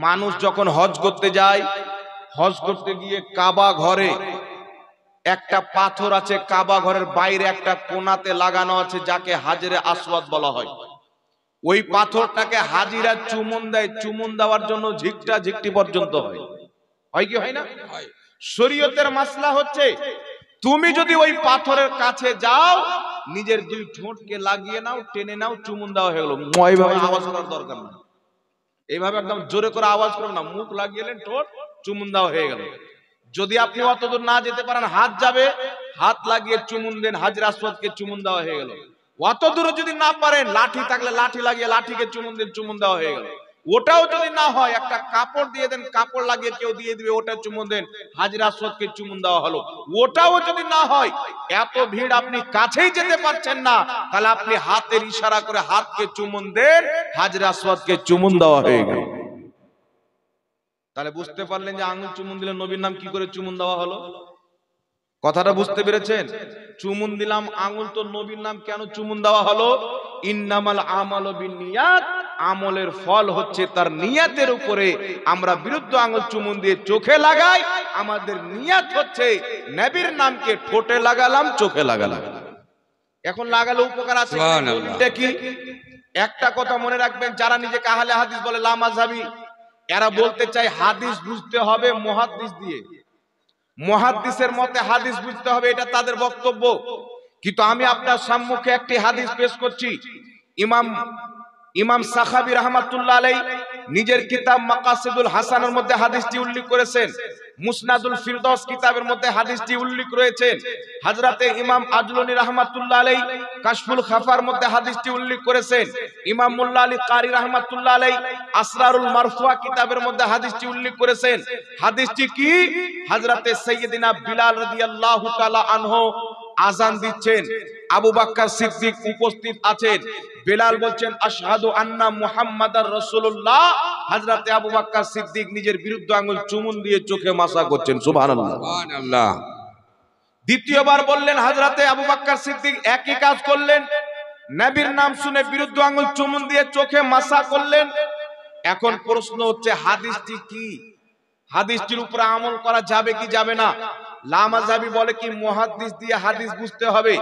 মানুষ যখন হজ করতে যায়, হজ করতে গিয়ে কাবা ঘরে একটা পাথর আছে, কাবা ঘরের বাইরে একটা কোণাতে লাগানো আছে, যাকে হাজরে আসওয়াদ বলা হয়। ওই পাথরটাকে হাজিরা চুমুন দেয়, চুমুন দেওয়ার জন্য ঝিকটা ঝিকটি পর্যন্ত হয়। হয় কি হয় না? শরীয়তের মাসলা হচ্ছে, তুমি যদি ওই পাথরের কাছে যাও, নিজের দুই ঠোঁটকে লাগিয়ে নাও, টেনে নাও, চুমুন দেওয়া হয়ে গেল। এইভাবে আওয়াজ করার দরকার না, এইভাবে একদম জোরে করে আওয়াজ করো না, মুখ লাগিয়েলেন, ঠোঁট চুমুন দেওয়া হয়ে গেল। যদি আপনি অতদূর না যেতে পারেন, হাত যাবে, হাত লাগিয়ে চুমুন দেন, হাজরে আসওয়াদকে চুমুন দেওয়া হয়ে গেল। অত দূরে যদি না পারেন, লাঠি থাকলে লাঠি লাগিয়ে লাঠিকে চুমুন দেন, চুমুন দেওয়া হয়ে গেল। ওটাও যদি না হয়, একটা কাপড় দিয়ে দেন, কাপড় লাগিয়ে কেউ দিয়ে দিবে, ওটা চুমুন দেন, হাজরে আসওয়াদকে চুমুন দেওয়া হলো। ওটাও যদি না হয়, এত ভিড় আপনি কাছেই যেতে পারছেন না, তাহলে আপনি হাতের ইশারা করে হাতকে চুমুন দেন, হাজরে আসওয়াদকে চুমুন দেওয়া হয়ে গেল। তাহলে বুঝতে পারলেন যে আঙুল চুমুন দিলে নবীর নাম কি করে চুমুন দেওয়া হলো? কথাটা বুঝতে পেরেছেন? চুমুন দিলাম আঙুল, তো নবীর নাম কেন চুমুন দেওয়া হলো? ইন্নামাল আমালু বিন্নিয়াত, আমলের ফল হচ্ছে তার নিয়াতের উপরে। আমরা বিরুদ্ধ আঙুল চুমুন দিয়ে চোখে লাগাই, আমাদের নিয়াত হচ্ছে নবীর নামকে ঠোঁটে লাগালাম, চোখে লাগালাম। এখন লাগালে উপকার আছে কি? একটা কথা মনে রাখবেন, যারা নিজেকে আহলে হাদিস বলে, লা মাযহাবী, এরা বলতে চায় হাদিস বুঝতে হবে মুহাদ্দিস দিয়ে, মুহাদ্দিসের মতে হাদিস বুঝতে হবে, এটা তাদের বক্তব্য। কিন্তু আমি আপনার সম্মুখে একটি হাদিস পেশ করছি। ইমাম সাখাবী রাহমাতুল্লাহ আলাইহি নিজের কিতাব মাকাসিদুল হাসানের মধ্যে হাদিসটি উল্লেখ করেছেন। মুসনাদুল ফিরদৌস কিতাবের মধ্যে হাদিসটি উল্লেখ রয়েছে। হযরতে ইমাম আজলুনী রাহমাতুল্লাহ আলাইহি কাশফুল খাফার মধ্যে হাদিসটি উল্লেখ করেছেন। ইমাম মুল্লা আলী কারি রাহমাতুল্লাহ আলাইহি আসরারুল মারফুয়া কিতাবের মধ্যে হাদিসটি উল্লেখ করেছেন। হাদিসটি কি? হযরতে সাইয়্যিদিনা বিলাল রাদিয়াল্লাহু তাআলা আনহু আযান দিচ্ছেন, আবু বকর সিদ্দিক উপস্থিত আছেন। বিলাল বলছেন আশহাদু আন্না মুহাম্মাদার রাসূলুল্লাহ। হযরতে আবু বকর সিদ্দিক নিজের বিরুদ্ধ আঙ্গুল চুমুন দিয়ে চোখে মাসা করছেন। সুবহানাল্লাহ, সুবহানাল্লাহ। দ্বিতীয়বার বললেন, হযরতে আবু বকর সিদ্দিক একই কাজ করলেন, নবীর নাম শুনে বিরুদ্ধ আঙ্গুল চুমুন দিয়ে চোখে মাসা করলেন। এখন প্রশ্ন হচ্ছে, হাদিসটি কি? হাদিসটির উপর আমল করা যাবে কি যাবে না? লা মাযহাবী বলে কি, মুহাদ্দিস দিয়ে হাদিস বুঝতে হবে,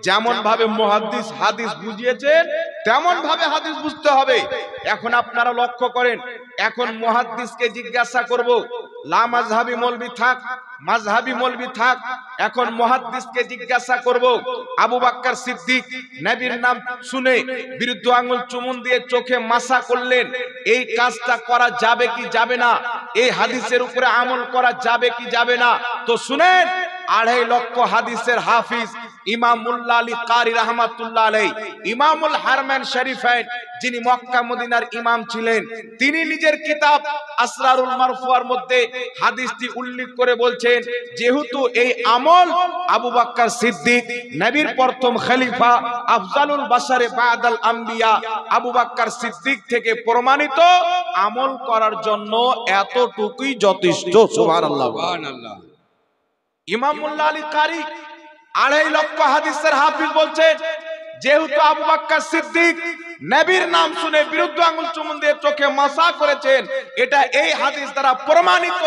যেমন ভাবে মুহাদ্দিস হাদিস বুঝিয়েছেন তেমন ভাবে হাদিস বুঝতে হবে। এখন আপনারা লক্ষ্য করেন, এখন মুহাদ্দিসকে জিজ্ঞাসা করব, লা মাযহাবী মৌলবি থাক, মাযহাবী মৌলবি থাক, এখন মুহাদ্দিসকে জিজ্ঞাসা করব, আবু বকর সিদ্দিক নবীর নাম শুনে বিরুদ্ধ আঙ্গুল চুমুন দিয়ে চোখে মাসা করলেন, এই কাজটা করা যাবে কি যাবে না? এই হাদিসের উপরে আমল করা যাবে কি যাবে না? তো শুনেন, 2.5 লক্ষ হাদিসের হাফিজ ইমাম মুল্লা আলী কারি রাহমাতুল্লাহ আলাইহি, ইমামুল হারমাইন শরীফাইন, যিনি মক্কা মদিনার ইমাম ছিলেন, তিনি নিজের কিতাব আসরারুল মারফুয়ার মধ্যে হাদিসটি উল্লেখ করে বলছেন, যেহেতু এই আমল আবু বকর সিদ্দিক নবীর প্রথম খলিফা আফজালুল বাশারে বাদাল আম্বিয়া আবু বকর সিদ্দিক থেকে প্রমাণিত, আমল করার জন্য এতটুকুই যথেষ্ট। সুবহানাল্লাহ, সুবহানাল্লাহ। ইমাম মুল্লা আলী কারি 2.5 লক্ষ হাদিসের হাফিজ বলছেন, যেহেতু আবু বকর সিদ্দিক নবীর নাম শুনে বিরুদ্ধ আঙ্গুল চুমুন দিয়ে চোখে মাসা করেছেন, এটা এই হাদিস দ্বারা প্রমাণিত,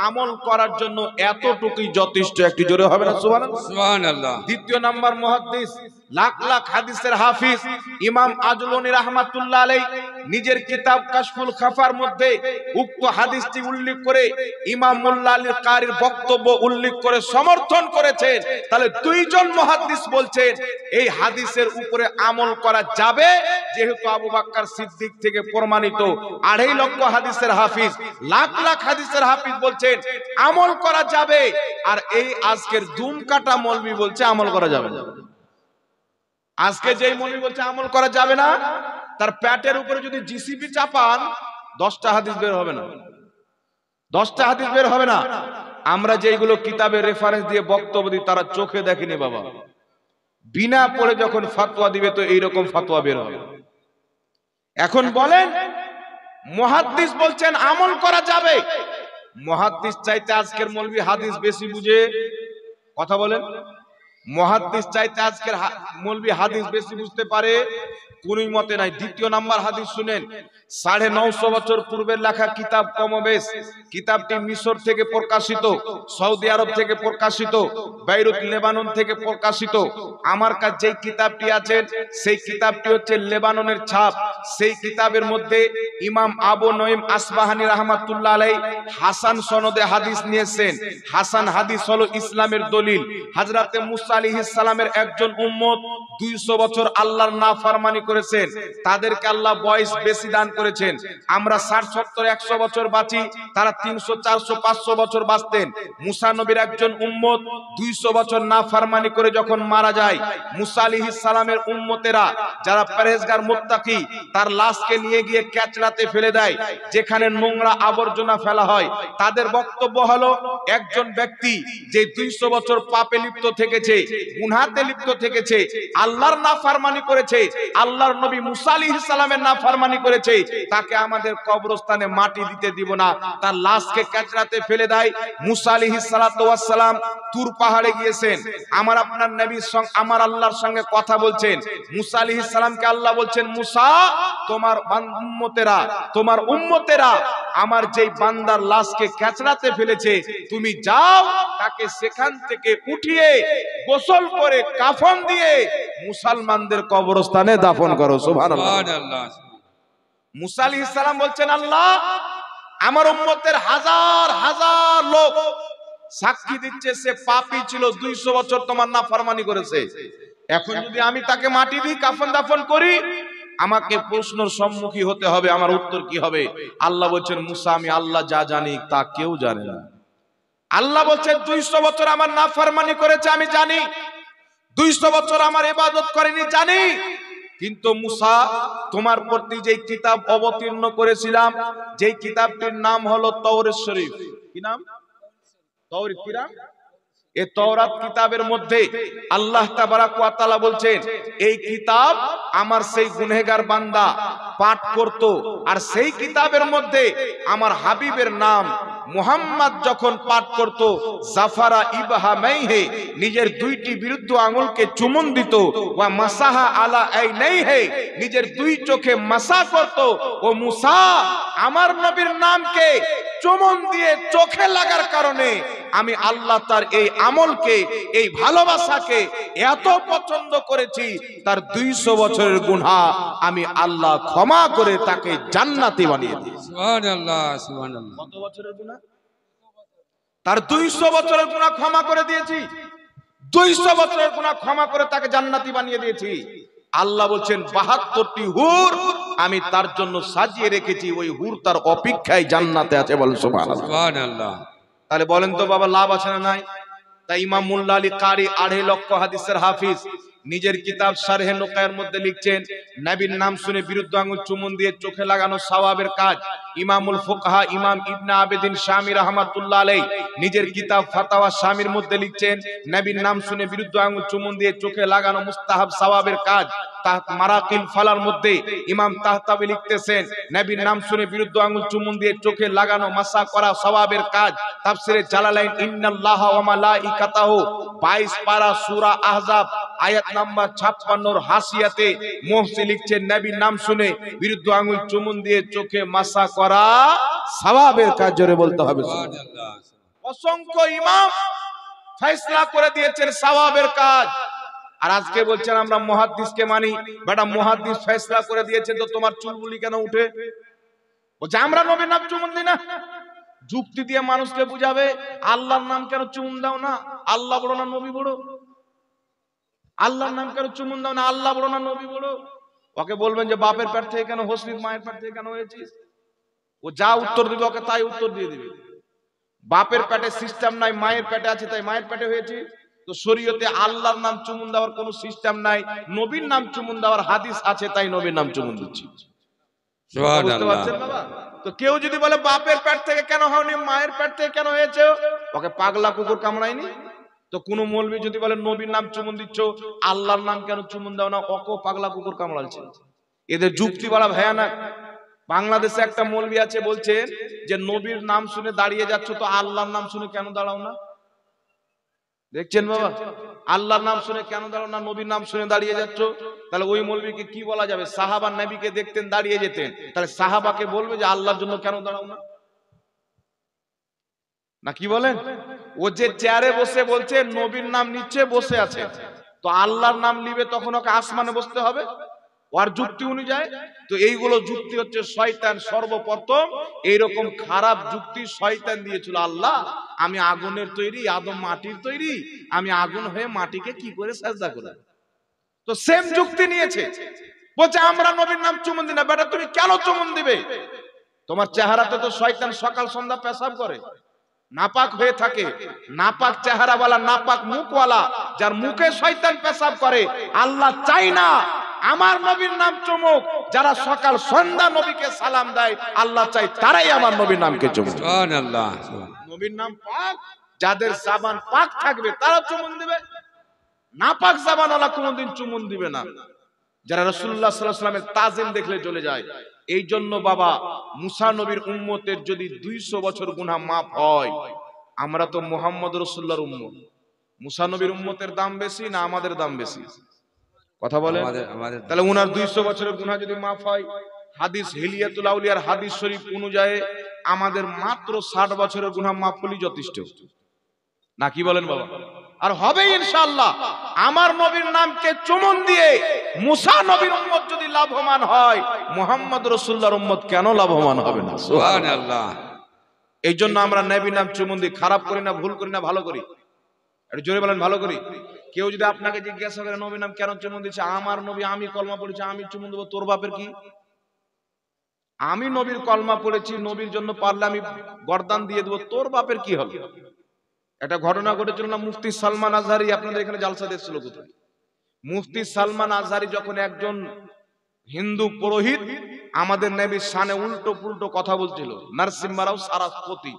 আমল করার জন্য এতটুকুই যথেষ্ট। একটি জোরে হবে না সুবহানাল্লাহ, সুবহানাল্লাহ। দ্বিতীয় নাম্বার মুহাদ্দিস, লাখ লাখ হাদিসের হাফিজ ইমাম আজলুনী রাহমাতুল্লাহ আলাইহি নিজের কিতাব কাশফুল খাফার মধ্যে উক্ত হাদিসটি উল্লেখ করে ইমাম মুল্লা আলী কারির বক্তব্য উল্লেখ করে সমর্থন করেছেন। তাহলে দুইজন মুহাদ্দিস বলছেন এই হাদিসের উপরে আমল করা যাবে, যেহেতু আবু বকর সিদ্দিক থেকে প্রমাণিত। 2.5 লক্ষ হাদিসের হাফিজ, লাখ লাখ হাদিসের হাফিজ বলছেন আমল করা যাবে, আর এই আজকের দুম কাটা মৌলবি বলছে আমল করা যাবে না। আজকে যেই মৌলবি বলছে আমল করা যাবে না, তার পেটের উপরে যদি জিসিবি চাপান 10টা হাদিস বের হবে না, 10টা হাদিস বের হবে না। আমরা যেইগুলো কিতাবে রেফারেন্স দিয়ে বক্তব্য দিই, তারা চোখে দেখেনি বাবা, বিনা পড়ে যখন ফতোয়া দিবে তো এইরকম ফতোয়া বের হবে। এখন বলেন, মুহাদ্দিস বলছেন আমল করা যাবে, মুহাদ্দিস চাইতে আজকের মৌলবি হাদিস বেশি বুঝে। কথা বলেন, মুহাদ্দিস চাইতে আজকের মৌলভী হাদিস বেশি বুঝতে পারে কোনই মতে নাই। দ্বিতীয় নাম্বার হাদিস শুনেন, 950 বছর পূর্বের লেখা কিতাব কমবেশ। কিতাবটি মিশর থেকে প্রকাশিত, সৌদি আরব থেকে প্রকাশিত, বেইরুত লেবানন থেকে প্রকাশিত। আমার কাছে যেই কিতাবটি আছে সেই কিতাবটি হচ্ছে লেবাননের ছাপ। সেই কিতাবের মধ্যে ইমাম আবু নঈম আসবাহানী রাহমাতুল্লাহ আলাইহি হাসান সনদে হাদিস নিয়েছেন। হাসান হাদিস হলো ইসলামের দলিল। হযরতে মুসা আলাইহিস সালামের একজন উম্মত 200 বছর আল্লাহর নাফরমানি করেছেন, তাদেরকে আল্লাহ বয়স বেশি দান করেছেন। আমরা 60 70 100 বছর বাঁচি, তারা 300 400 500 বছর বাঁচতেন। মুসা নবীর একজন উম্মত 200 বছর নাফরমানি করে যখন মারা যায়, মুসা আলাইহিস সালামের উম্মতেরা যারা পরহেজগার মুত্তাকি, তার লাশকে নিয়ে গিয়ে ক্যাচড়াতে ফেলে দেয়, যেখানে নোংরা আবর্জনা ফেলা হয়। তাদের বক্তব্য হলো একজন ব্যক্তি যে 200 বছর পাপে লিপ্ত থেকেছে, গুনাহতে লিপ্ত থেকেছে, আল্লাহর নাফরমানি করেছে, আল্লাহর নবী মুসা আলাইহিস সালামের নাফরমানি করেছে, তাকে আমাদের কবরস্থানে মাটি দিতে দিব না, তার লাশকে ক্যাচড়াতে ফেলে দেয়। মুসা আলাইহিস সালাতু ওয়াস সালাম তুর পাহাড়ে গিয়েছেন, আমার আপনার নবীর সঙ্গে আমার আল্লাহর সঙ্গে কথা বলছেন। মুসা আলাইহিস সালামকে আল্লাহ বলছেন, মুসা তোমার উম্মতেরা আমার যেই বান্দার লাশকে ক্যাচড়াতে ফেলেছে, তুমি যাও তাকে সেখান থেকে উঠিয়ে গোসল করে কাফন দিয়ে মুসলমানদের কবরস্থানে দাফন করো। সুবহানাল্লাহ। মুসা আলাইহিস সালাম বলছেন, আল্লাহ আমার উম্মতের হাজার হাজার লোক সাক্ষী দিচ্ছে সে পাপী ছিল, 200 বছর তোমার নাফরমানি করেছে। এখন যদি আমি তাকে মাটি দিই, কাফন দাফন করি, আমাকে প্রশ্নের সম্মুখীন হতে হবে, আমার উত্তর কি হবে? আল্লাহ বলছেন, মুসা আমি আল্লাহ যা জানি তা কেউ জানে না। আল্লাহ বলছেন 200 বছর আমার নাফরমানি করেছে আমি জানি, 200 বছর আমার ইবাদত করেনি জানি, কিন্তু মুসা তোমার প্রতি যে কিতাব অবতীর্ণ করেছিলাম, যেই কিতাবটির নাম হলো তাওরাত শরীফ। কি নাম? তাওরাত। কি নাম? এই তাওরাত কিতাবের মধ্যে আল্লাহ তাবারাক ওয়া তাআলা বলছেন, এই কিতাব আমার সেই গুনাহগার বান্দা পাঠ করত, আর সেই কিতাবের মধ্যে আমার হাবিবের নাম মুহাম্মদ যখন পাঠ করত, জাফারা ইবহামাইহি নিজের দুইটি বিরুদ্ধ আঙ্গুলকে চুমন দিত, ওয়া মাসাহা আলা আইনাইহি নিজের দুই চোখে মাসা করত। ও মুসা আমার নবীর নামকে চুমন দিয়ে চোখে লাগার কারণে আমি আল্লাহ তার এই আমলকে, এই ভালোবাসাকে এত পছন্দ করেছি, তার 200 বছরের গুনাহ আমি আল্লাহ ক্ষমা করে তাকে জান্নাতি বানিয়ে দিয়েছি। সুবহানাল্লাহ, সুবহানাল্লাহ। কত বছরের গুনাহ? তার 200 বছরের গুনাহ ক্ষমা করে দিয়েছি, 200 বছরের গুনাহ ক্ষমা করে তাকে জান্নাতি বানিয়ে দিয়েছি। আল্লাহ বলছেন 72টি হুর আমি তার জন্য সাজিয়ে রেখেছি, ওই হুর তার অপেক্ষায় জান্নাতে আছে। বলেন সুবহানাল্লাহ, সুবহানাল্লাহ। তাহলে বলেন তো বাবা লাভ আছে না নাই? তাই ইমাম মুল্লা আলী কারি 2.5 লক্ষ হাদিসের হাফিজ নিজের কিতাব শারহে নুকায়ের মধ্যে লিখছেন, নবীর নাম শুনে বিরুদ্ধ আঙ্গুল চুমুন দিয়ে চোখে লাগানো সওয়াবের কাজ। ইমামুল ফুকাহা ইমাম ইবনে আবেদিন শামী রাহমাতুল্লাহ আলাইহি নিজের কিতাব ফাতাওয়া শামীর মধ্যে লিখছেন, নবীর নাম শুনে বিরুদ্ধ আঙ্গুল চুমুন দিয়ে চোখে লাগানো মুস্তাহাব সওয়াবের কাজ। মারাকিল ফালার মধ্যে ইমাম তাহতাবি লিখতেছেন, নবীর নাম শুনে বিরুদ্ধ আঙ্গুল চুমুন দিয়ে চোখে লাগানো মাসা করা সওয়াবের কাজ। তাফসিরে জালালাইন ইন্নাল্লাহা ওয়া মালাইকাতাহু 22 পারা সূরা আহজাব আয়াত নাম্বার 56 হাসিয়াতে মুফতি লিখছেন, নবীর নাম শুনে বিরুদ্ধ আঙ্গুল চুমুন দিয়ে চোখে মাসা করা সওয়াবের কাজ। জোরে বলতে হবে সুবহানাল্লাহ। অসংখ্য ইমাম ফয়সালা করে দিয়েছেন সওয়াবের কাজ। আর আজকে বলছেন আমরা মুহাদ্দিসকে মানি। বেটা মুহাদ্দিস ফয়সালা করে দিয়েছেন তো তোমার চুলগুলি কেন উঠে? বলছে আমরা নবীর নাম চুমুন দিই না। যুক্তি দিয়ে মানুষকে বুঝাবে, আল্লাহর নাম কেন চুমুন দাও না? আল্লাহ বড় না নবী বড়? আল্লাহর নাম কেন চুমুন দাও না? আল্লাহ বড় না নবী বড়? ওকে বলবেন যে বাপের পেট থেকে কেন হসনিস, মায়ের পেট থেকে কেন হয়েছিস? ও যা উত্তর দিবে ওকে তাই উত্তর দিয়ে দিবে। বাপের পেটে সিস্টেম নাই, মায়ের পেটে আছে তাই মায়ের পেটে হয়েছে। তো শরীয়তে আল্লাহর নাম চুমুন দেওয়ার কোনো সিস্টেম নাই, নবীর নাম চুমুন দেওয়ার হাদিস আছে তাই নবীর নাম চুমুন দিচ্ছি। বুঝতে পারছেন বাবা? তো কেউ যদি বলে বাপের পেট থেকে কেন হয়নি, মায়ের পেট থেকে কেন হয়েছে, ওকে পাগলা কুকুর কামড়ায়নি। তো কোন মৌলবি যদি বলে নবীর নাম চুমুন দিচ্ছ, আল্লাহর নাম কেন চুমুন দাও না, ওকে পাগলা কুকুর কামড়াচ্ছে। এদের যুক্তি বলা ভয়ানক। বাংলাদেশে একটা মৌলবি আছে, বলছেন যে নবীর নাম শুনে দাঁড়িয়ে যাচ্ছ তো আল্লাহর নাম শুনে কেন দাঁড়াও না? দেখছেন বাবা, আল্লাহর নাম শুনে কেন দাঁড়াও না, নবীর নাম শুনে দাঁড়িয়ে যাচ্ছ? তাহলে ওই মৌলবীকে কি বলা যাবে? সাহাবা নবীকে দেখতেন দাঁড়িয়ে যেতেন, তাহলে সাহাবাকে বলবে যে আল্লাহর জন্য কেন দাঁড়াও না? না কি বলেন? ও যে চেয়ারে বসে বলছে নবীর নাম নিচ্ছে, বসে আছে, তো আল্লাহর নাম নিবে তখন ওকে আসমানে বসতে হবে ওর যুক্তি অনুযায়ী। তো এইগুলো যুক্তি হচ্ছে শয়তান সর্বপ্রথম এইরকম খারাপ যুক্তি শয়তান দিয়েছিল। আল্লাহ আমি আগুনের তৈরি, আদম মাটির তৈরি, আমি আগুন হয়ে মাটিকে কি করে সাজদা করব? তো সেম যুক্তি নিয়েছে, বলছে আমরা নবীর নাম চুমন দিই না। বেটা তুমি কেন চুমন দিবে? তোমার চেহারাতে তো শয়তান সকাল সন্ধ্যা পেশাব করে, নাপাক হয়ে থাকে, নাপাক চেহারাওয়ালা, নাপাক মুখওয়ালা, যার মুখে শয়তান পেশাব করে। আল্লাহ চাই না আমার নবীর নাম চুমুক, যারা সকাল সন্ধ্যা নবীকে সালাম দেয় আল্লাহ চাই তারাই আমার নবীর নামকে চুমুক। সুবহানাল্লাহ। নবীর নাম পাক, যাদের জবান পাক থাকবে তারা চুমুন দিবে, নাপাক জবানওয়ালা কোনোদিন চুমুন দিবে না। যারা রাসূলুল্লাহ সাল্লাল্লাহু আলাইহি ওয়াসাল্লামের তাজিম দেখলে চলে যায়। এই জন্য বাবা, মুসা নবীর উম্মতের যদি 200 বছর গুনাহ মাফ হয়, আমরা তো মুহাম্মদ রাসূলুল্লাহর উম্মত, মুসা নবীর উম্মতের দাম বেশি না আমাদের দাম বেশি? কথা বলেন। তাহলে উনার 200 বছরের গুনাহ যদি মাফ হয়, হাদিস হিলিয়াতুল আউলিয়ার হাদিস শরীফ অনুযায়ী আমাদের মাত্র 60 বছরের গুনাহ মাফ হলেই যথেষ্ট। না কি বলেন বাবা? আর হবে ইনশাআল্লাহ। আমার নবীর নামকে চুমন দিয়ে মুসা নবীর উম্মত যদি লাভবান হয়, মুহাম্মদ রাসূলুল্লাহর উম্মত কেন লাভবান হবে না? সুবহানাল্লাহ। এই জন্য আমরা নবীর নাম চুমন দিই। খারাপ করি না, ভুল করি না, ভালো করি। একটু জোরে বলেন, ভালো করি। কেউ যদি আপনাকে জিজ্ঞাসা করে নবীর নাম কেন চুমন দিচ্ছে, আমার নবী, আমি কলমা পড়েছি, আমি চুমন দেবো, তোর বাপের কি? আমি নবীর কলমা পড়েছি, নবীর জন্য পারলে আমি গর্দান দিয়ে দেবো, তোর বাপের কি হবে? একটা ঘটনা ঘটেছিল না, মুফতি সালমান আজহারি, আপনাদের এখানে জালসা দেখছিল কোথায়? মুফতি সালমান আজহারি যখন একজন হিন্দু পুরোহিত আমাদের নবীর শানে উল্টো পুল্টো কথা বলছিল, নরসিংহ সারাস্বতী,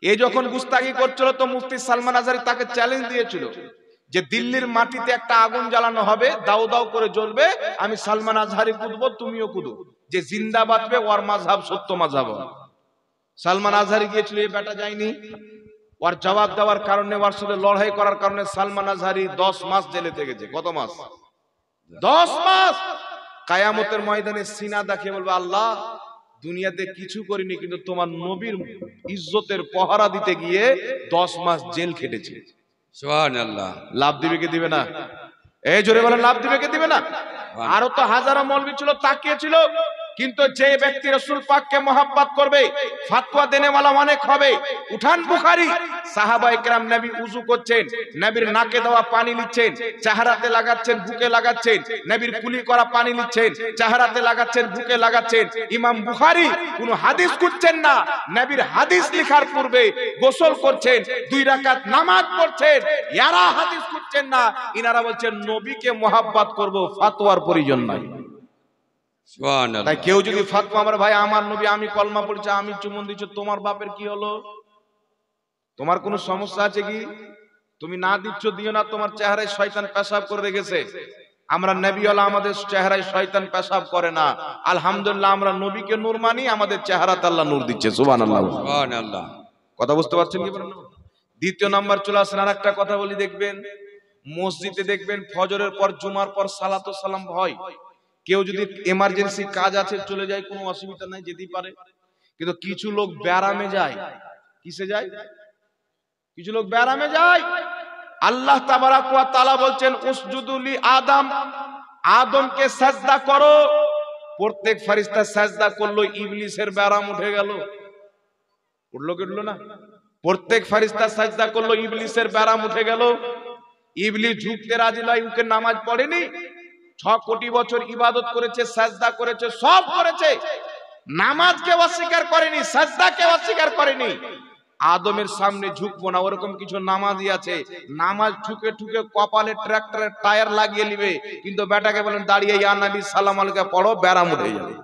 এই যখন গুস্তাখি করছিল, তো মুফতি সালমান আজহারি তাকে চ্যালেঞ্জ দিয়েছিল যে দিল্লির মাটিতে একটা আগুন জ্বালানো হবে, দাও দাও করে জ্বলবে, আমি সালমান আজহারি কুদবো, তুমিও কুদো, যে জিন্দা বাঁচবে ওর মাযহাব সত্য মাযহাব। সালমান আজহারি গিয়েছিল, এই বেটা যায়নি। ওর জবাব দেওয়ার কারণে, ওর সাথে লড়াই করার কারণে সালমান আজহারি 10 মাস জেলে থেকেছে। কত মাস? 10 মাস। কিয়ামতের ময়দানে সিনা দেখিয়ে বলবে, আল্লাহ দুনিয়াতে কিছু করিনি, কিন্তু তোমার নবীর ইজ্জতের পহরা দিতে গিয়ে 10 মাস জেল খেটেছি। সুবহানাল্লাহ। লাভ দিবে কি দিবে না? এই জোরে বলেন, লাভ দিবে কি দিবে না? আরো তো হাজারো মৌলবি ছিল, তাকিয়েছিল, কিন্তু যে ব্যক্তি রাসূল পাককে মহব্বত করবে, ফতোয়া দেনেওয়ালা অনেক হবে। উঠান বুখারী, সাহাবায়ে কেরাম নবী উযু করছেন, নবীর নাকে দেওয়া পানি নিচ্ছেন, চেহারাতে লাগাচ্ছেন, বুকে লাগাচ্ছেন, নবীর কুলি করা পানি নিচ্ছেন, চেহারাতে লাগাচ্ছেন, বুকে লাগাচ্ছেন। ইমাম বুখারী কোনো হাদিস খুঁজছেন না, নবীর হাদিস লেখার পূর্বে গোসল করছেন, 2 রাকাত নামাজ পড়ছেন, ইয়ারা হাদিস খুঁজছেন না। ইনারা বলছেন নবীকে মহব্বত করব, ফতোয়ার প্রয়োজন নাই। সুবহানাল্লাহ। তাই কেউ যদি ফাতওয়া, আমার ভাই আমার নবী, আমি কলমা পড়েছি, আমি চুমন দিচ্ছি, তোমার বাপের কি হলো? তোমার কোনো সমস্যা আছে কি? তুমি না দিচ্ছ দিও না, তোমার চেহারায় শয়তান পেশাব করে রেখেছে। আমরা নবীওয়ালা, আমাদের চেহারায় শয়তান পেশাব করে না। আলহামদুলিল্লাহ, আমরা নবীকে নূর মানি, আমাদের চেহারাতে আল্লাহ নূর দিচ্ছে। সুবহানাল্লাহ। সুবহানাল্লাহ। কথা বুঝতে পারছেন কি বলেন? দ্বিতীয় নাম্বার চলে আসেন, আর একটা কথা বলি, দেখবেন মসজিদে দেখবেন ফজরের পর জুমার পর সালাতু সালাম হয়। কেউ যদি এমার্জেন্সি কাজ আছে চলে যায়, কোনো অসুবিধা নাই, যেতেই পারে। কিন্তু কিছু লোক ব্যারামে যায়। কিসে যায়? কিছু লোক ব্যারামে যায়। আল্লাহ তাবারাক ওয়া তাআলা বলছেন উসজুদু লি আদম, আদমকে সাজদা করো। প্রত্যেক ফেরেশতা সাজদা করলো, ইবলিসের ব্যারাম উঠে গেল। উঠলো কি উঠলো না? প্রত্যেক ফেরেশতা সাজদা করলো, ইবলিসের ব্যারাম উঠে গেল। ইবলিস ঝুঁকতে রাজি নয়, উকে নামাজ পড়েনি, 6 কোটি বছর ইবাদত করেছে, সাজদা করেছে, সব করেছে, নামাজকে অস্বীকার করেনি, সাজদাকে অস্বীকার করেনি। আদমের সামনে ঝুঁকবো না, ওরকম কিছু নামাজি আছে, নামাজ ঠুকে ঠুকে কপালে ট্রাক্টরের টায়ার লাগিয়ে নিবে, কিন্তু বেটাকে বলেন দাঁড়িয়ে ইয়া নবী সালাম আলাইকা পড়ো, ব্যারাম উঠে যাবে।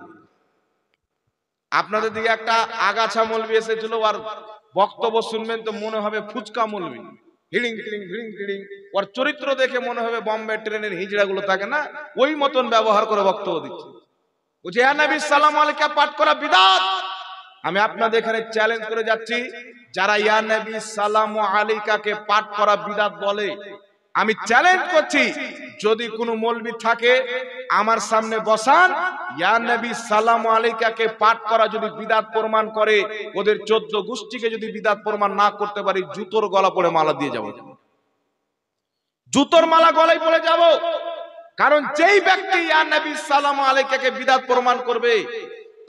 আপনাদের দিকে একটা আগাছা মৌলবি এসেছিল, আর বক্তব্য শুনবেন তো মনে হবে ফুচকা মৌলবি, হিড়িং হিড়িং হিড়িং হিড়িং, ওর চরিত্র দেখে মনে হবে বোম্বে ট্রেনের হিজড়া গুলো থাকে না, ওই মতন ব্যবহার করে বক্তব্য দিচ্ছে। বলছে ইয়া নবী সালাম আলাইকা পাঠ করা বিদআত। আমি আপনাদের এখানে চ্যালেঞ্জ করে যাচ্ছি, যারা ইয়া নবী সালামু আলাইকাকে পাঠ করা বিদআত বলে, আমি চ্যালেঞ্জ করছি, যদি কোনো মৌলবি থাকে আমার সামনে বসান, ইয়া নবী সালামু আলাইকাকে পাঠ করা যদি বিদআত প্রমাণ করে, ওদের 14 গোষ্ঠীকে যদি বিদআত প্রমাণ না করতে পারি, জুতোর গলা পড়ে মালা দিয়ে যাব, জুতোর মালা গলায় পড়ে যাব। কারণ যেই ব্যক্তি ইয়া নবী সালামু আলাইকাকে বিদআত প্রমাণ করবে,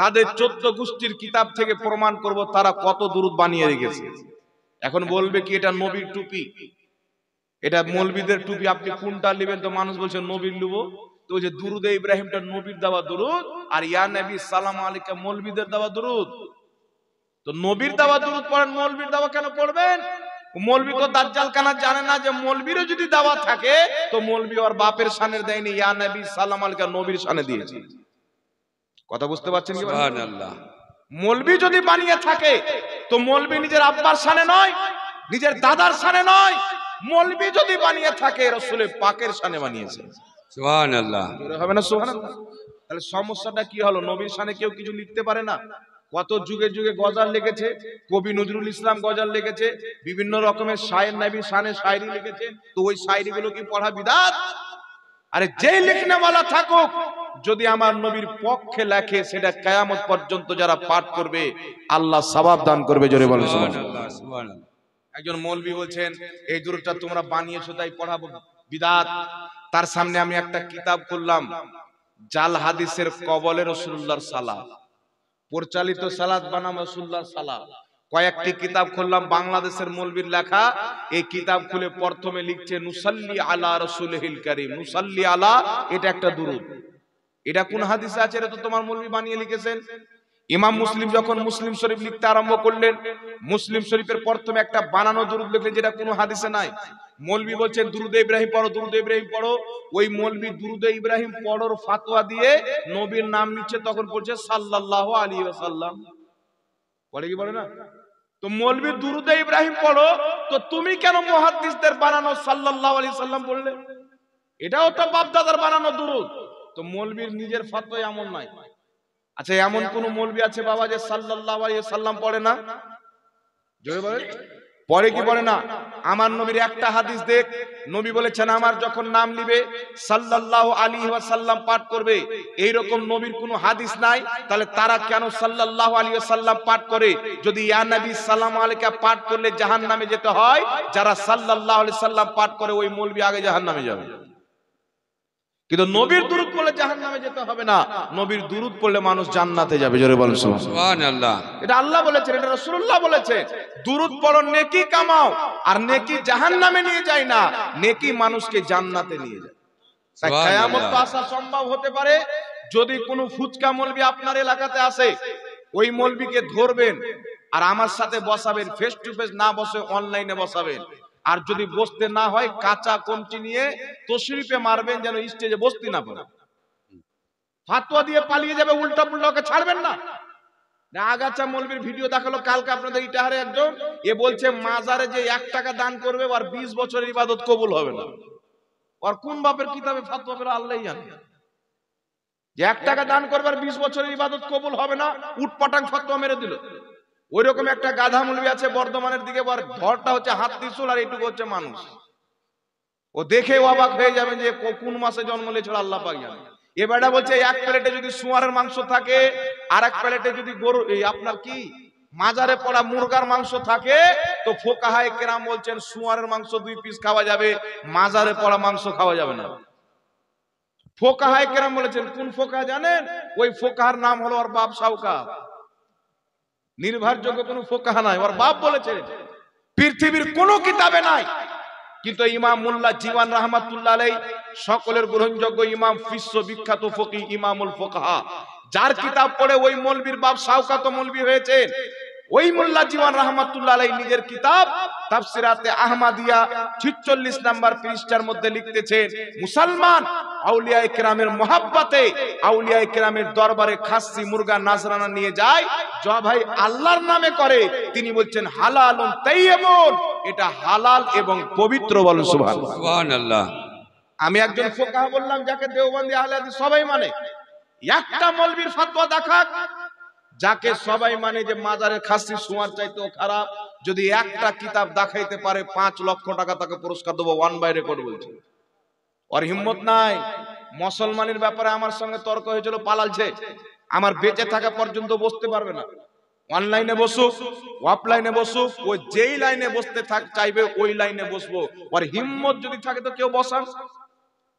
তাদের 14 গোষ্ঠীর কিতাব থেকে প্রমাণ করব তারা কত দুরূদ বানিয়ে রেখেছে। এখন বলবে কি এটা নবীর টুপি, এটা মৌলবীদের টুপি, আপনি কোনটা নেবেন? তো মানুষ বলছে নবীর নেব। তো ওই যে দুরুদে ইব্রাহিমটা নবীর দেওয়া দুরুদ, আর ইয়া নবী সালাম আলাইকা মৌলবীদের দেওয়া দুরুদ। তো নবীর দেওয়া দুরুদ পড়েন, মৌলবীর দেওয়া কেন পড়বেন? মৌলবী তো দাজ্জাল কানা জানে না যে মৌলবীরও যদি দেওয়া থাকে তো মৌলবী ওর বাপের শানের দেয়নি, ইয়া নবী সালাম আলাইকা নবীর শানে দিয়েছে। কথা বুঝতে পারছেন কি? সুবহানাল্লাহ। মৌলবী যদি বানিয়ে থাকে তো মৌলবী নিজের আব্বার শানে নয়, নিজের দাদার শানে নয়। মৌলবী যদি বানিয়ে থাকে রাসূলের পাকের শানে বানিয়েছে। সুবহানাল্লাহ। হবে না সুবহানাল্লাহ? তাহলে সমস্যাটা কি হলো? নবীর শানে কেউ কিছু লিখতে পারে না? কত যুগে যুগে গজল লিখেছে, কবি নজরুল ইসলাম গজল লিখেছে, বিভিন্ন রকমের শায়ের নবীর শানে শায়রি লিখেছে, তো ওই শায়রিগুলো কি পড়া বিদআত? আরে যেই লিখনেওয়ালা থাকুক, যদি আমার নবীর পক্ষে লেখে, সেটা কিয়ামত পর্যন্ত যারা পাঠ করবে আল্লাহ সওয়াব দান করবে। জোরে বলেন সুবহানাল্লাহ। সুবহানাল্লাহ। একজন মৌলবী বলছেন এই দুরূদটা তোমরা বানিয়েছো তাই পড়াবো, বিদআত। তার সামনে আমি একটা কিতাব খুললাম, জাল হাদিসের কবলে রাসূলুল্লাহর সালাত, পরিচালিত সালাত বানাম রাসূলুল্লাহর সালাত, কয়েকটি কিতাব খুললাম বাংলাদেশের মৌলবীর লেখা। এই কিতাব খুলে প্রথমে লিখছে নুসাল্লি আলা রাসূলিল কারীম, নুসাল্লি আলা, এটা একটা দুরূদ। এটা কোন হাদিসে আছে? এটা তো তোমার মৌলবী বানিয়ে লিখেছেন। ইমাম মুসলিম যখন মুসলিম শরীফ লিখতে আরম্ভ করলেন, মুসলিম শরীফের প্রথমে একটা বানানো দুরূদ লিখলেন, যেটা কোনো হাদিসে নাই। মৌলবী বলছেন দুরূদে ইব্রাহিম পড়ো, দুরূদে ইব্রাহিম পড়ো। ওই মৌলবী দুরূদে ইব্রাহিম পড়োর ফতোয়া দিয়ে নবীর নাম নিচ্ছে, তখন পড়ছে সাল্লাল্লাহু আলাইহি ওয়াসাল্লাম। পড়ে কি বলে না? তো মৌলবী দুরূদে ইব্রাহিম পড়ো, তো তুমি কেন মুহাদ্দিসদের বানানো সাল্লাল্লাহু আলাইহি সাল্লাম বললে? এটাও তো বাপ দাদার বানানো দুরূদ। তো মৌলবীর নিজের ফতোয়া এমন নাই। আচ্ছা, এমন কোন মৌলবী আছে বাবা যে সাল্লাল্লাহু আলাইহি সাল্লাম পড়ে না? জোরে বলেন, পড়ে কি পড়ে না? আমার নবীর একটা হাদিস দেখ, নবী বলেছেন আমার যখন নাম নিবে সাল্লাল্লাহু আলাইহি ওয়াসাল্লাম পাঠ করবে। এইরকম নবীর কোনো হাদিস নাই, তাহলে তারা কেন সাল্লাল্লাহু আলাইহি ওয়াসাল্লাম পাঠ করে? যদি ইয়া নবী সালাম আলাইকা পাঠ করলে জাহান্নামে যেতে হয়, যারা সাল্লাল্লাহু আলাইহি সাল্লাম পাঠ করে ওই মৌলবী আগে জাহান্নামে যাবে। কিন্তু নবীর দুরূদ পড়লে জাহান্নামে যেতে হবে না, নবীর দুরূদ পড়লে মানুষ জান্নাতে যাবে। জোরে বলেন সুবহানাল্লাহ। এটা আল্লাহ বলেছেন, এটা রাসূলুল্লাহ বলেছেন। দুরূদ পড়ো, নেকি কামাও। আর নেকি জাহান্নামে নিয়ে যায় না, নেকি মানুষকে জান্নাতে নিয়ে যায়। তাই কিয়ামত আসা সম্ভব হতে পারে যদি কোনো ফুচকা মৌলবী আপনার এলাকাতে আসে, ওই মৌলবীকে ধরবেন আর আমার সাথে বসাবেন, ফেস টু ফেস না বসে অনলাইনে বসাবেন। আর যদি বসতে না হয় কাঁচা কঞ্চি নিয়ে তশরিফে মারবেন, যেন স্টেজে বসতে না পারে। ফাতোয়া দিয়ে পালিয়ে যাবে, উল্টা পুল্টা ওকে ছাড়বেন না। আগাছা মৌলবীর ভিডিও দেখালো কালকে আপনাদের ইটাহারে একজন, এ বলছে মাজারে যে 1 টাকা দান করবে ওর 20 বছরের ইবাদত কবুল হবে না। ওর কোন বাপের কিতাবে ফাতোয়া পেল আল্লাহই জানে। যে 1 টাকা দান করবে আর 20 বছরের ইবাদত কবুল হবে না, উটপাটাং ফাতোয়া মেরে দিল। ওইরকম একটা গাধা মৌলবী আছে বর্ধমানের দিকে, ধরটা হচ্ছে হাত ত্রিশূল আর এইটুকু হচ্ছে মানুষ। ও দেখে অবাক হয়ে যাবেন যে কোন মাসে জন্ম নিয়েছিল আল্লাহ পাক জানে। এ বেটা বলছে এক প্লেটে যদি শুয়ারের মাংস থাকে আর এক প্লেটে যদি গরু আপনার কি মাজারে পড়া মুরগার মাংস থাকে, তো ফোকাহায়ে কেরাম বলছেন শুয়ারের মাংস 2 পিস খাওয়া যাবে, মাজারে পড়া মাংস খাওয়া যাবে না। ফোকাহায়ে কেরাম বলেছেন, কোন ফোকাহা জানেন? ওই ফোকাহার নাম হলো ওর বাপ সাউকার। নির্ভরযোগ্য কোন ফোকাহা নাই, ওর বাপ বলেছে। পৃথিবীর কোন কিতাবে নাই। কিন্তু ইমাম মোল্লা জীবন রাহমাতুল্লাহ আলাইহি সকলের গ্রহণযোগ্য ইমাম, বিশ্ববিখ্যাত ফকিহ, ইমামুল ফুকাহা, যার কিতাব পড়ে ওই মৌলবীর বাপ শাওকাত মৌলবী হয়েছে। ওই মোল্লা জীবন রাহমাতুল্লাহ আলাইহি নিজের কিতাব তাফসিরাতে আহমদিয়া 46 নাম্বার পৃষ্ঠার মধ্যে লিখতেছেন, মুসলমান আউলিয়ায়ে কেরামের মহব্বতে আউলিয়ায়ে কেরামের দরবারে খাসি মুরগা নাজরানা নিয়ে যায়, যা ভাই আল্লাহর নামে করে, তিনি বলছেন হালালুন তাইয়্যিবুন, এটা হালাল এবং পবিত্র। বলেন সুবহানাল্লাহ। সুবহানাল্লাহ। আমি একজন ফোকাহা বললাম যাকে দেওবন্দি আহলে হাদিস সবাই মানে, একটা মৌলবীর ফতোয়া দেখাক যাকে সবাই মানে যে মাজারের খাসি শুয়ার চাইতেও খারাপ, যদি একটা কিতাব দেখাইতে পারে 5 লক্ষ টাকা তাকে পুরস্কার দেবো, ওয়ান বাই রেকর্ড বলছে। ওর হিম্মত নাই। মুসলমানের ব্যাপারে আমার সঙ্গে তর্ক হয়েছিল, পালালছে। আমার বেঁচে থাকা পর্যন্ত বসতে পারবে না। অনলাইনে বসুক, অফলাইনে বসুক, ও যেই লাইনে বসতে চাইবে ওই লাইনে বসবো। ওর হিম্মত যদি থাকে তো কেউ বসান।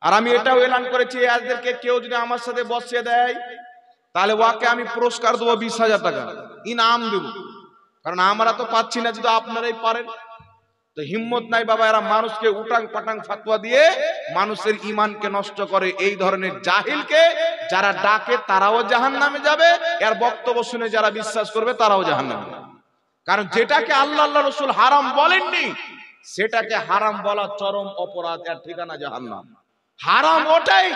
আর আমি এটাও এলান করেছি, আজদেরকে কেউ যদি আমার সাথে বসিয়ে দেয় তাহলে ওকে আমি পুরস্কার দেবো 20,000 টাকা ইনাম দেবো। কারণ আমরা তো পাচ্ছি না, যদি আপনারাই পারেন। তো হিম্মত নাই বাবা, এরা মানুষকে উটাং পাটাং ফাতোয়া দিয়ে মানুষের ঈমানকে নষ্ট করে। এই ধরনের জাহিলকে যারা ডাকে তারাও জাহান্নামে যাবে, এর বক্তব্য শুনে যারা বিশ্বাস করবে তারাও জাহান্নামে যাবে। কারণ যেটাকে আল্লাহ রাসূল হারাম বলেননি সেটাকে হারাম বলা চরম অপরাধ, এর ঠিকানা জাহান্নাম। হারাম ওটাই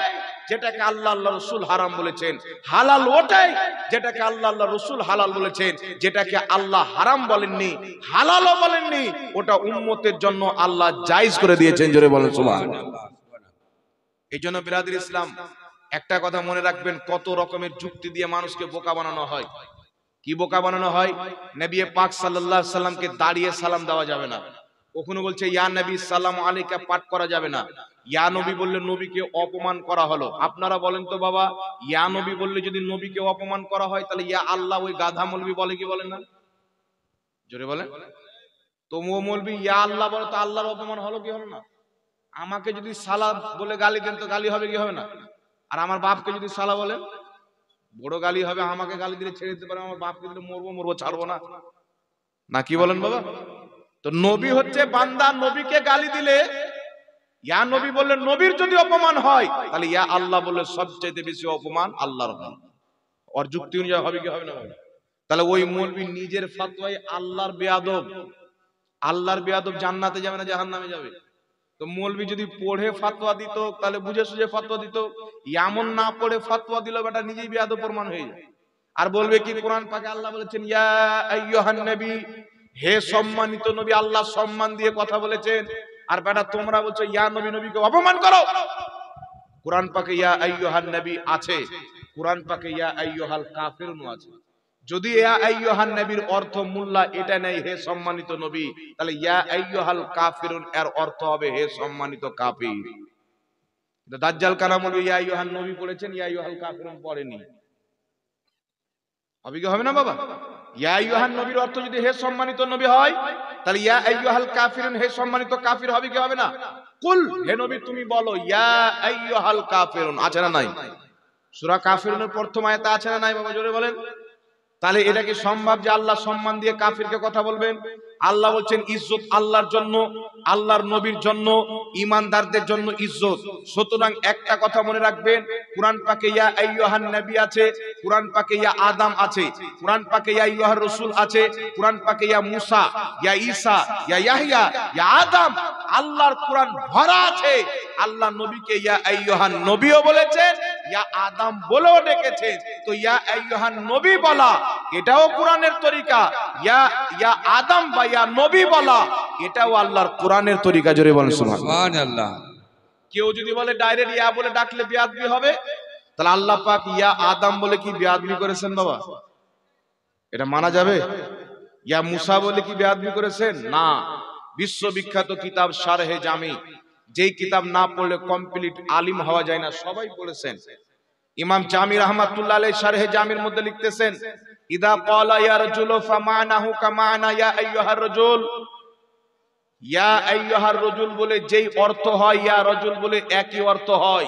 যেটাকে আল্লাহ রাসূল হারাম বলেছেন, হালাল ওটাই যেটাকে আল্লাহ রাসূল হালাল বলেছেন। যেটাকে আল্লাহ হারাম বলেননি, হালালও বলেননি, ওটা উম্মতের জন্য আল্লাহ জায়েজ করে দিয়েছেন। জোরে বলেন সুবহানাল্লাহ। এই জন্য বিরাদর ইসলাম, একটা কথা মনে রাখবেন, কত রকমের যুক্তি দিয়ে মানুষকে বোকা বানানো হয়। কি বোকা বানানো হয়? নবী পাক সাল্লাল্লাহু আলাইহি সাল্লামকে দাঁড়িয়ে সালাম দেওয়া যাবে না। কখনো বলছে ইয়া নবী সালামু আলাইকা পাঠ করা যাবে না। ইয়া নবী বললে নবীকে অপমান করা হলো। আপনারা বলেন তো বাবা, ইয়া নবী বললে যদি নবীকে অপমান করা হয় তাহলে ইয়া আল্লাহ ওই গাধা মৌলবি বলে কি বলেন না? জোরে বলেন। তো মৌলবি ইয়া আল্লাহ বলে তো আল্লাহর অপমান হলো কি হলো না? আমাকে যদি সালা বলে গালি দেন তো গালি হবে কি হবে না? আর আমার বাপকে যদি সালা বলেন বড় গালি হবে। আমাকে গালি দিলে ছেড়ে দিতে পারে, আমার বাপকে দিলে মরবো ছাড়বো না। না কি বলেন বাবা? তো নবী হচ্ছে বান্দা, নবীকে গালি দিলে ইয়া নবী বললে নবীর যদি অপমান হয় তাহলে ইয়া আল্লাহ বললে সবচেয়ে বেশি অপমান আল্লাহর হয়। ওর যুক্তি অনুযায়ী হবে কি হবে না? তাহলে ওই মৌলবি নিজের ফতোয়ায় আল্লাহর বেয়াদব। আল্লাহর বেয়াদব জান্নাতে যাবে না জাহান্নামে যাবে? তো মৌলবি যদি পড়ে ফতোয়া দিত তাহলে বুঝে সুঝে ফতোয়া দিত। এমন না পড়ে ফতোয়া দিল বেটা নিজেই বেয়াদব প্রমাণ হয়ে যায়। আর বলবে কি কোরআন পাকে আল্লাহ বলেছেন ইয়া আইয়ুহান নবী, হে সম্মানিত নবী, আল্লাহ সম্মান দিয়ে কথা বলেছেন। আর বেটা তোমরা বলছো ইয়া নবী, নবীকে অপমান করো। কোরআন পাকে ইয়া আইয়ুহান নবী আছে, কোরআন পাকে ইয়া আইয়ুহাল কাফিরুন আছে। যদি ইয়া আইয়ুহান নবীর অর্থ মোল্লা এটা নেই হে সম্মানিত নবী, তাহলে ইয়া আইয়ুহাল কাফিরুন এর অর্থ হবে হে সম্মানিত কাফির। দাজ্জাল কালাম বলবে ইয়া আইয়ুহান নবী পড়েছেন, ইয়া আইয়ুহাল কাফিরুন পড়েনি। হবে কি হবে না বাবা? ইয়া আইয়ুহান নবীর অর্থ যদি হে সম্মানিত নবী হয় তাহলে ইয়া আইয়ুহাল কাফিরুন হে সম্মানিত কাফির হবে কি হবে না? কুল, হে নবী তুমি বলো ইয়া আইয়ুহাল কাফিরুন, আছে না নাই? সূরা কাফিরুনের প্রথম আয়াতে আছে না নাই বাবা? জোরে বলেন। তাহলে এটা কি সম্ভব যে আল্লাহ সম্মান দিয়ে কাফিরকে কথা বলবেন? আল্লাহ বলছেন ইজ্জত আল্লাহর জন্য, আল্লাহর নবীর জন্য, ঈমানদারদের জন্য ইজ্জত। সুতরাং একটা কথা মনে রাখবেন, কুরআন পাকে ইয়া আইয়ুহান নবী আছে, কুরআন পাকে ইয়া আদম আছে, কুরআন পাকে ইয়া আইয়ুহার রাসূল আছে, কুরআন পাকে ইয়া মুসা, ইয়া ঈসা, ইয়া ইয়াহইয়া, ইয়া আদম, আল্লাহর কুরআন ভরা আছে। আল্লাহ নবীকে ইয়া আইয়ুহান নবীও বলেছেন, ইয়া আদম বলেও ডেকেছেন। তো ইয়া আইয়ুহান নবী বলা এটাও কোরআনের তরিকা, ইয়া আদম বা ইয়া নবী বলা এটাও আল্লাহর কোরআনের তরিকা। জোরে বলেন সুবহানাল্লাহ। কেউ যদি বলে ডাইরেক্ট ইয়া বলে ডাকলে বেয়াদবি হবে, তাহলে আল্লাহ পাক ইয়া আদম বলে কি বেয়াদবি করেছেন বাবা? এটা মানা যাবে? ইয়া মুসা বলে কি বেয়াদবি করেছেন? না। বিশ্ববিখ্যাত কিতাব শারহে জামি, যেই কিতাব না পড়লে কমপ্লিট আলিম হওয়া যায় না, সবাই পড়েছেন। ইমাম জামি রাহমাতুল্লাহ আলাইহি শারহে জামির মধ্যে লিখতেছেন ইদা ক্বালা ইয়া রাজুলু ফামানাহু কামানা ইয়া আইয়ুহার রাজুল, ইয়া আইয়ুহার রাজুল বলে যেই অর্থ হয় ইয়া রাজুল বলে একই অর্থ হয়।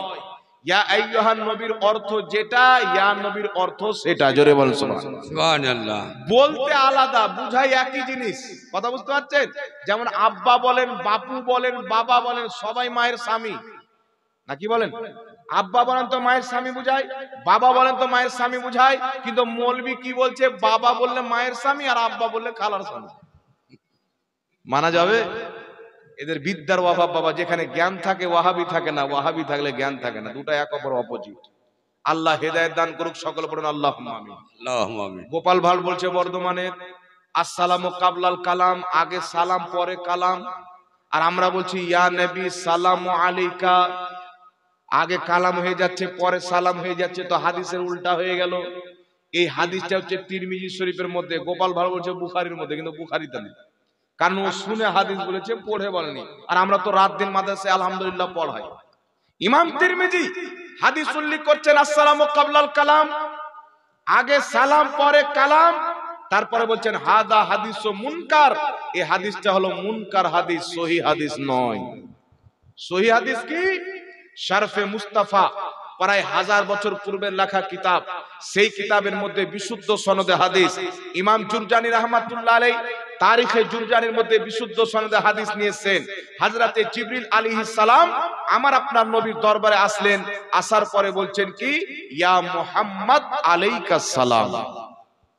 ইয়া আইয়ুহান নবীর অর্থ যেটা, ইয়া নবীর অর্থ সেটা। জোরে বলেন সুবহানাল্লাহ। বলতে আলাদা, বুঝাই একই জিনিস। কথা বুঝতে পারছেন? যেমন আব্বা বলেন, বাপু বলেন, বাবা বলেন, সবাই মায়ের স্বামী নাকি বলেন? আব্বা বলেন তো মায়ের স্বামী বুঝায়, বাবা বলেন তো মায়ের স্বামী বুঝায়। কিন্তু মৌলবি কি বলছে? বাবা বললে মায়ের স্বামী আর আব্বা বললে খালার স্বামী। মানা যাবে? এদের বিদ্যার অভাব বাবা। যেখানে জ্ঞান থাকে ওয়াহাবি থাকে না, ওয়াহাবি থাকলে জ্ঞান থাকে না। দুটো এক অপর অপোজিট। আল্লাহ হেদায়েত দান করুক সকলে, পড়ুন আল্লাহুম্মা আমিন। আল্লাহুম্মা আমিন। গোপাল ভাল বলছে বর্ধমানের, আসসালামু কাবলাল কালাম, আগে সালাম পরে কালাম। আর আমরা বলছি ইয়া নবী সালামু আলাইকা, আগে কালাম হয়ে যাচ্ছে পরে সালাম হয়ে যাচ্ছে। তো হাদিসের উল্টা হয়ে গেল। এই হাদিসটা হচ্ছে তিরমিজি শরীফের মধ্যে, গোপাল ভাল বলছে বুখারীর মধ্যে, কিন্তু বুখারীতে নেই। কারণ ও শুনে হাদিস বলেছে, পড়ে বলেনি। আর আমরা তো রাত দিন মাদ্রাসায় আলহামদুলিল্লাহ পড়াই। ইমাম তিরমিজি হাদিস উল্লেখ করছেন, আসসালামু কাবলাল কালাম, আগে সালাম পরে কালাম, তারপরে বলছেন হাদা হাদিস মুনকার, এই হাদিসটা হলো মুনকার হাদিস, সহি হাদিস নয়। সহি হাদিস কি? শারফে মুস্তাফা, প্রায় 1000 বছর পূর্বের লেখা কিতাব। সেই কিতাবের মধ্যে বিশুদ্ধ সনদে হাদিস ইমাম জুরজানি রাহমাতুল্লাহ আলাইহি তারিখে জুরজানির মধ্যে বিশুদ্ধ সনদে হাদিস নিয়েছেন। হযরতে জিবরিল আলাইহিস সালাম আমার আপনার নবীর দরবারে আসলেন, আসার পরে বলছেন কি, ইয়া মুহাম্মদ আলাইকাস সালাম।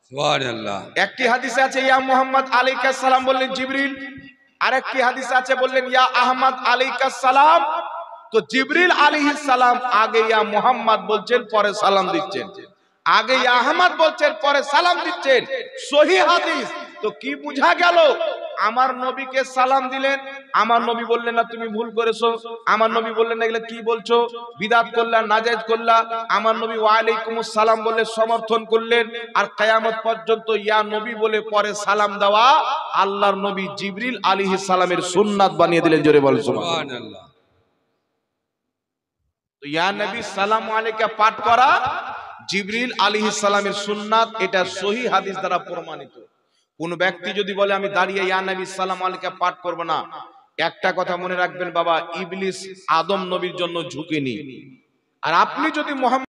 সুবহানাল্লাহ। একটি হাদিসে আছে ইয়া মুহাম্মদ আলাইকাস সালাম বললেন জিবরিল, আরেকটি হাদিসে আছে বললেন ইয়া আহমদ আলাইকাস সালাম। তো জিবরিল আলাইহিস সালাম আগে ইয়া মুহাম্মদ বলছেন, পরে সালাম দিচ্ছেন। আগে ইয়া আহমদ বলছেন, পরে সালাম দিচ্ছেন। সহি হাদিস। তো কি বুঝা গেল? আমার নবীকে সালাম দিলেন, আমার নবী বললেন না তুমি ভুল করেছো, আমার নবী বললেন না এগুলা কি বলছো, বিদআত করলা, নাজায়েজ করলা। আমার নবী ওয়া আলাইকুমুস সালাম বলে সমর্থন করলেন। আর কিয়ামত পর্যন্ত ইয়া নবী বলে পরে সালাম দেওয়া আল্লাহর নবী জিবরিল আলাইহিস সালামের সুন্নাত বানিয়ে দিলেন। জোরে বল সুবহানাল্লাহ। তো ইয়া নবী সালামু আলাইকা পাঠ করা জিবরিল আলাইহিস সালামের সুন্নাত, এটা সহি হাদিস দ্বারা প্রমাণিত। কোন ব্যক্তি যদি বলে আমি দাঁড়িয়ে ইয়া নবী সালামু আলাইকা পাঠ করব না, একটা কথা মনে রাখবেন বাবা, ইবলিস আদম নবীর জন্য ঝুঁকেনি। আর আপনি যদি মুহাম্মদ